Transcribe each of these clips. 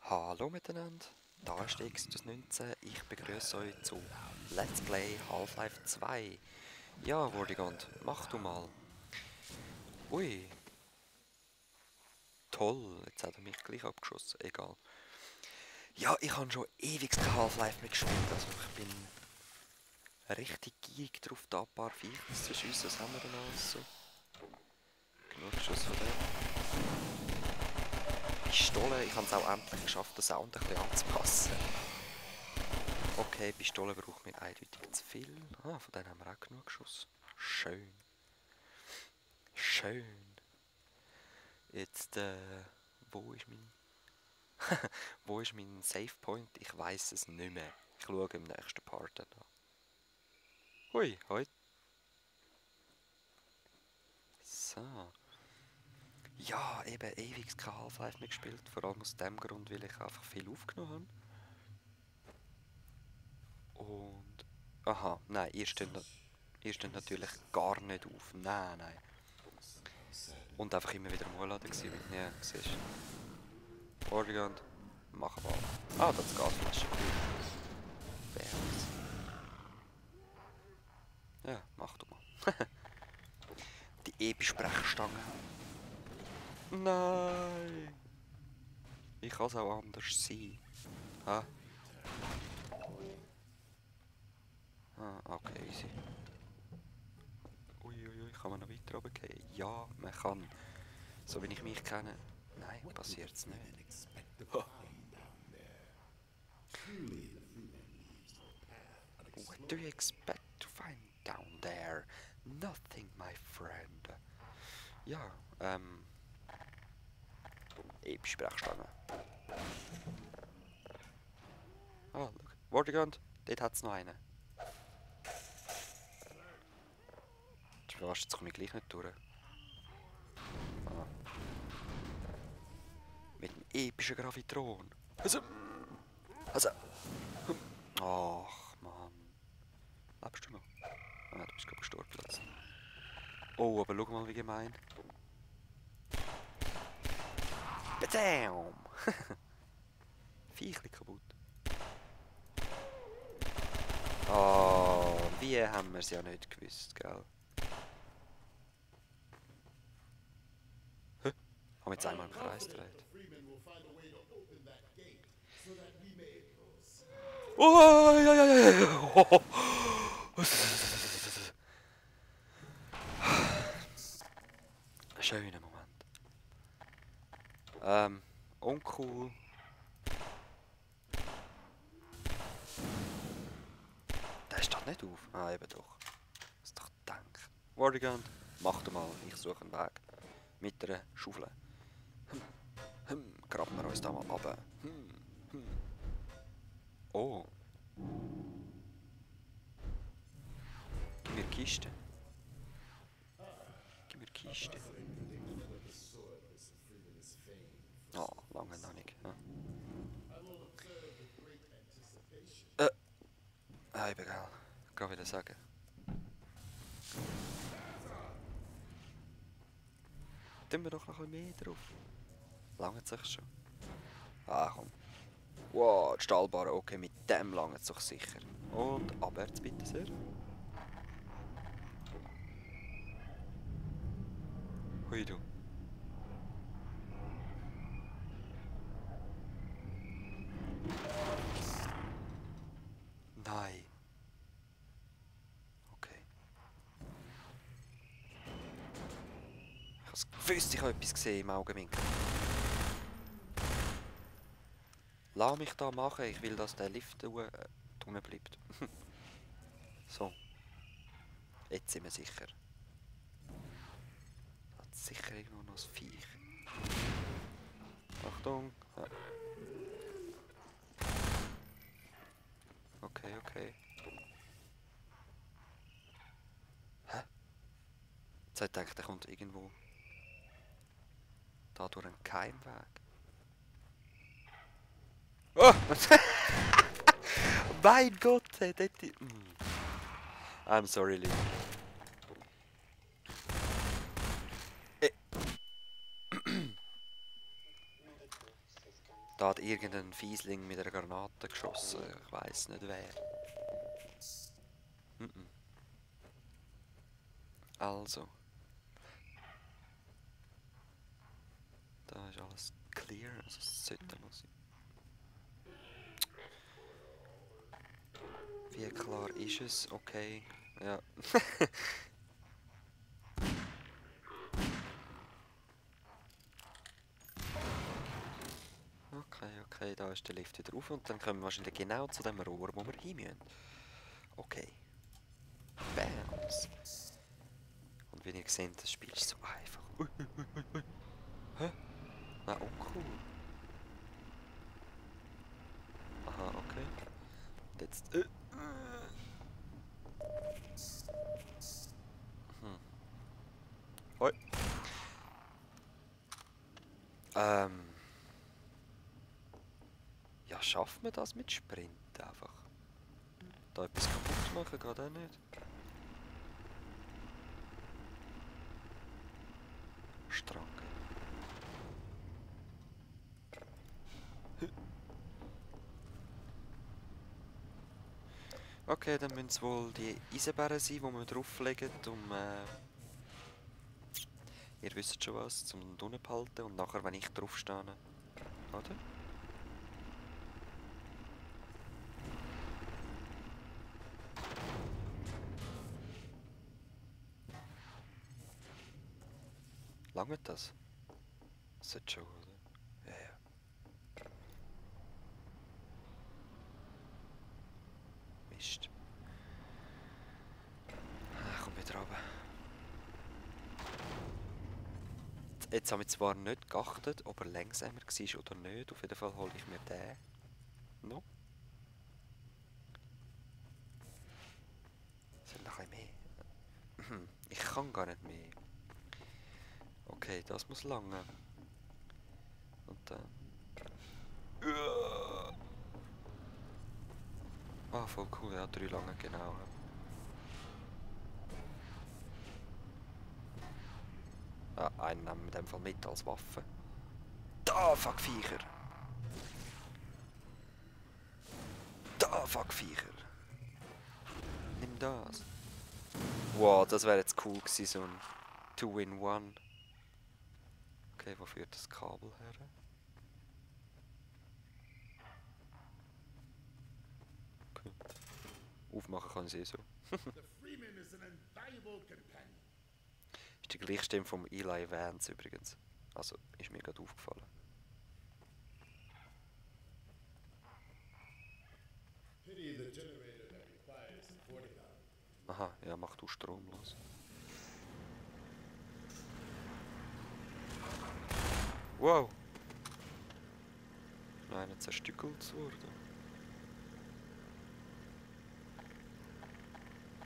Hallo miteinander, da ist X19. Ich begrüße euch zu Let's Play Half-Life 2. Ja, Vortigand, mach du mal. Ui, toll, jetzt hat er mich gleich abgeschossen, egal. Ja, ich habe schon ewig kein Half-Life mehr gespielt, also ich bin richtig gierig drauf, da ein paar Viecher zu schiessen. Was haben wir denn alles so? Genug Schuss von dem. Pistole, ich habe es auch endlich geschafft, den Sound ein bisschen anzupassen. Okay, Pistole braucht mir eindeutig zu viel. Ah, von denen haben wir auch genug Schuss. Schön. Schön. Jetzt, wo ist mein... wo ist mein Save Point? Ich weiß es nicht mehr. Ich schaue im nächsten Part dann an. Hui, heute. So. Ja, eben ewig kein Half-Life mehr gespielt. Vor allem aus dem Grund, weil ich einfach viel aufgenommen habe. Und... Aha, nein, ihr steht natürlich gar nicht auf. Nein, nein. Und einfach immer wieder am Hochladen gewesen, weil ja, siehst du. Vorgehend, machen wir. Ah, das ist Gasflasche, cool. Wär's. Ja, mach du mal. Die E-Besprechstange. Nein! Ich kann es auch anders sein. Ah, okay, easy. Uiuiui, kann man noch weiter runtergehen? Ja, man kann. So wie ich mich kenne. Nein, passiert's nicht. Ha. What do you expect to find down there? Nothing, my friend. Ja, E-Besprechstange. Ah, schau. Vortigand, dort hat es noch einen. Jetzt komme ich gleich nicht durch. Ah. Mit dem epischen Gravitron. Also. Ach, Mann. Lebst du noch? Ah, du bist gerade gestorben plötzlich. Oh, aber schau mal, wie gemein. Badam! Viechli kaputt. Oh, wie haben wir es ja nicht gewusst, gell? Hä? Haben wir jetzt einmal im Kreis gedreht? Oh, ja, ja, ja, ja. Oh. Schöner Moment. Uncool. Der steht nicht auf. Ah, eben doch. Was doch denken. Vortigand, mach du mal. Ich suche einen Weg. Mit einer Schaufel. Graben wir uns da mal runter. Oh. Gib mir die Kiste. Gib mir die Kiste. Oh, lange noch nicht. Ja. Eben, gell. Kann wieder sagen. Tun wir doch noch ein bisschen mehr drauf. Langt sich schon. Ah, komm. Wow, die Stahlbarre. Okay, mit dem langt es doch sicher. Und abwärts bitte sehr. Hui du. Nein. Okay. Ich habe gewusst, ich habe etwas gesehen im Augenwinkel. Lass mich da machen, ich will, dass der Lift drinnen bleibt. So. Jetzt sind wir sicher. Da hat sicher irgendwo noch ein Viech. Achtung. Ja. Okay, okay. Hä? Jetzt hat gedacht, der kommt irgendwo da durch einen Keimweg. Oh! Mein Gott, hey, dort... I'm sorry, Lee. Da hat irgendein Fiesling mit einer Granate geschossen. Ich weiß nicht wer. Mhm. Also. Da ist alles clear. Also es sollte noch sein. Wie klar ist es? Okay. Ja. Okay, da ist der Lift wieder auf und dann kommen wir wahrscheinlich genau zu dem Rohr, wo wir hin müssen. Okay. Bams. Und wie ihr seht, das Spiel ist so einfach. Ui, ui, ui, ui. Hä? Na, oh cool. Aha, okay. Und jetzt... Hm. Hoi. Ähm... Ja, schafft man das mit Sprint einfach? Da etwas kaputt machen geht auch nicht. Strang. Okay, dann müssen es wohl die Eisenbären sein, die wir drauflegen, um... ihr wisst schon was, zum unten behalten und nachher, wenn ich draufstehe, oder? Lange das? Das sollte schon, oder? Ja, ja. Mist. Komm wieder runter. Jetzt haben wir zwar nicht geachtet, ob er langsamer war oder nicht. Auf jeden Fall hole ich mir den noch. Soll noch ein bisschen mehr? Ich kann gar nicht mehr. Okay, das muss lange. Und dann... Ah, voll cool, ja, 3 lange, genau. Ah, einen nehmen wir in dem Fall mit als Waffe. Da, fuck Viecher! Da, fuck Viecher! Nimm das. Wow, das wäre jetzt cool gewesen, so ein 2-in-1. Okay, wo führt das Kabel her? Okay. Aufmachen kann ich es eh so. Ist die gleiche Stimme vom Eli Vance übrigens. Also, ist mir gerade aufgefallen. Aha, ja, mach du Strom los. Wow! Nein, nicht zerstückelt worden.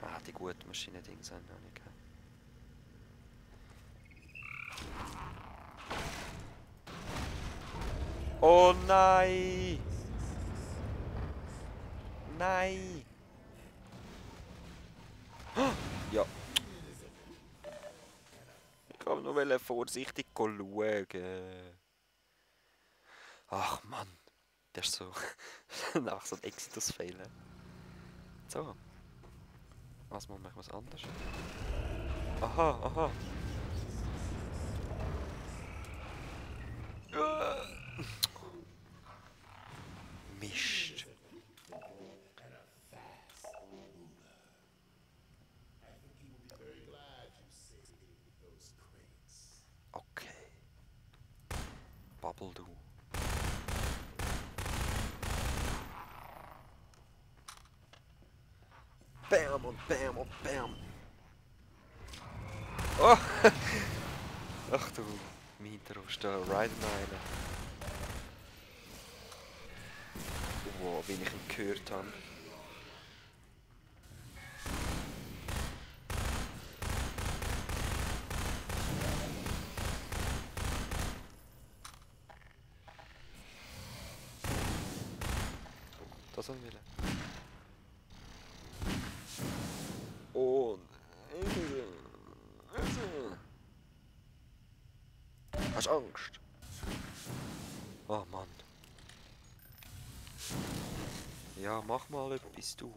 Ah, die guten Maschinendings haben noch nicht gegeben. Oh nein! Nein! Ja. Ich wollte nur vorsichtig schauen. Ach Mann. Das ist so... nach so ein Exitus-Fail. So. Was machen wir was anderes? Aha, aha. Mist. Okay. Bubble du. Bam und bam und bam. Oh! Ach du, mein Hinterhof steht Ride Island. Wow, wie ich ihn gehört habe. Das soll ich. Und... Hast du Angst? Oh Mann. Ja, mach mal etwas, du.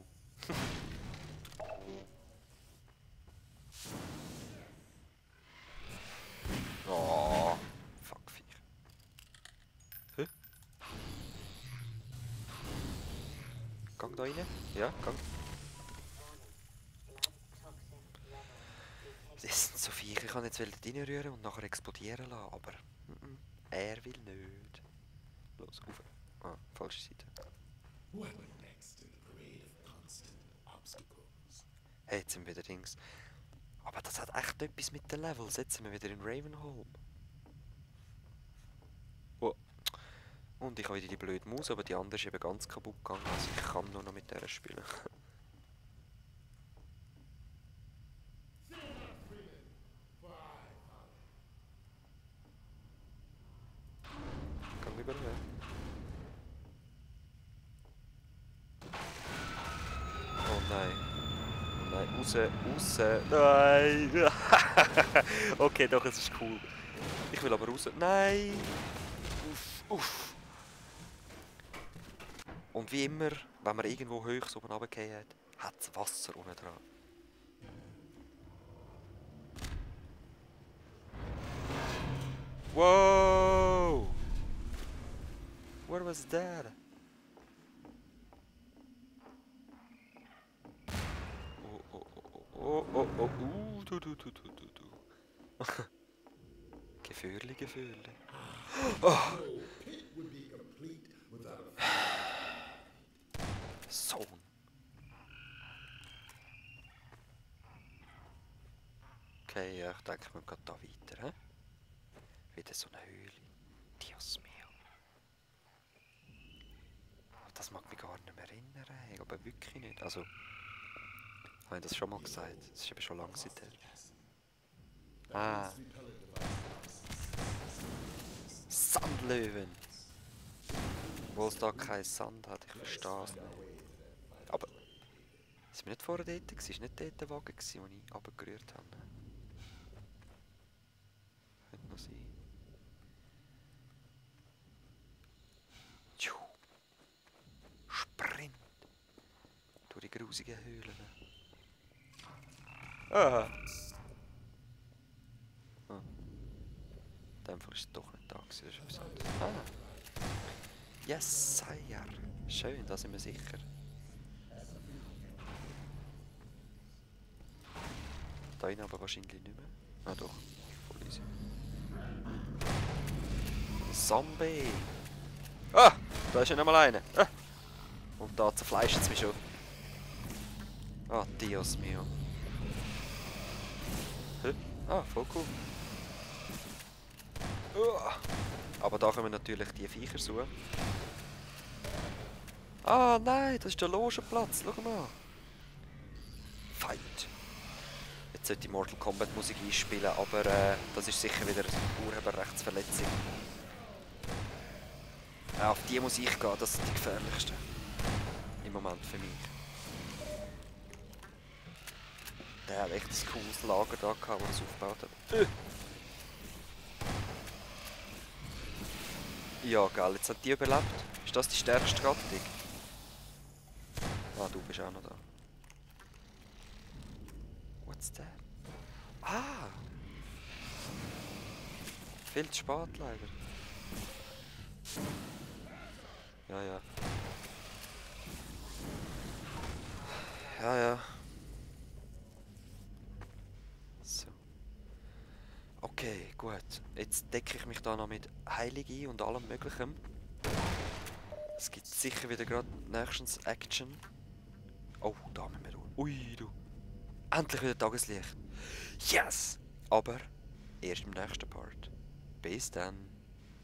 Oh, fuck, Viech. Hä? Gang da rein? Ja, gang. Das sind so Viecher, ich kann jetzt reinrühren und nachher explodieren lassen, aber er will nicht. Los, auf. Ah, falsche Seite. Hey, jetzt sind wir wieder Dings. Aber das hat echt etwas mit den Levels. Jetzt sind wir wieder in Ravenholm. Oh. Und ich habe wieder die blöde Maus, aber die andere ist eben ganz kaputt gegangen. Also ich kann nur noch mit der spielen. Gang über her. Oh nein. Oh nein, raus, raus. Nein! Okay, doch, es ist cool. Ich will aber raus. Nein! Uff, uff. Und wie immer, wenn man irgendwo hoch so oben runtergefallen hat, hat es Wasser unten dran. Wow! What was that? Du. Gefühle, Gefühle. Oh. Sohn. Okay, ja, ich denke, wir gehen da weiter. He? Wieder so eine Höhle. Dios mio. Das mag mich gar nicht mehr erinnern, aber wirklich nicht. Also, habe ich das schon mal gesagt? Das ist eben schon lange seither. Ah. Sandlöwen. Obwohl es da keinen Sand hat, ich verstehe es nicht. Aber, sind wir nicht vorher dort gewesen? Es war nicht dort der Wagen, den ich runtergerührt habe. Könnte noch sein. Tschuh. Sprint. Durch die grusigen Höhlen. Ah. Ah. In dem Fall war es doch nicht da, das ist etwas anderes. Ah. Yes, Sire. Schön, da sind wir sicher. Da rein aber wahrscheinlich nicht mehr. Ah doch, voll easy. Zombie! Ah! Da ist ja noch mal einer. Ah. Und da zerfleischt es mich schon. Ah, Dios mio. Hä? Ah, voll cool. Aber da kommen natürlich die Viecher zu. Ah, nein, das ist der Logenplatz. Schau mal. Fight. Jetzt sollte die Mortal Kombat Musik einspielen, aber das ist sicher wieder eine Urheberrechtsverletzung. Auf die muss ich gehen, das sind die gefährlichsten. Im Moment für mich. Der hat echt ein cooles Lager da gehabt, das er aufgebaut hat. Ja, geil, jetzt hat die überlebt. Ist das die stärkste Gattung? Ah, du bist auch noch da. What's that? Ah! Viel zu spät leider. Ja, ja. Ja, ja. So. Okay, gut. Jetzt decke ich mich da noch mit Heilig ein und allem Möglichen. Es gibt sicher wieder gerade nächstens Action. Oh, da müssen wir durch. Ui, du. Endlich wieder Tageslicht. Yes! Aber erst im nächsten Part. Bis dann.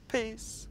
Peace!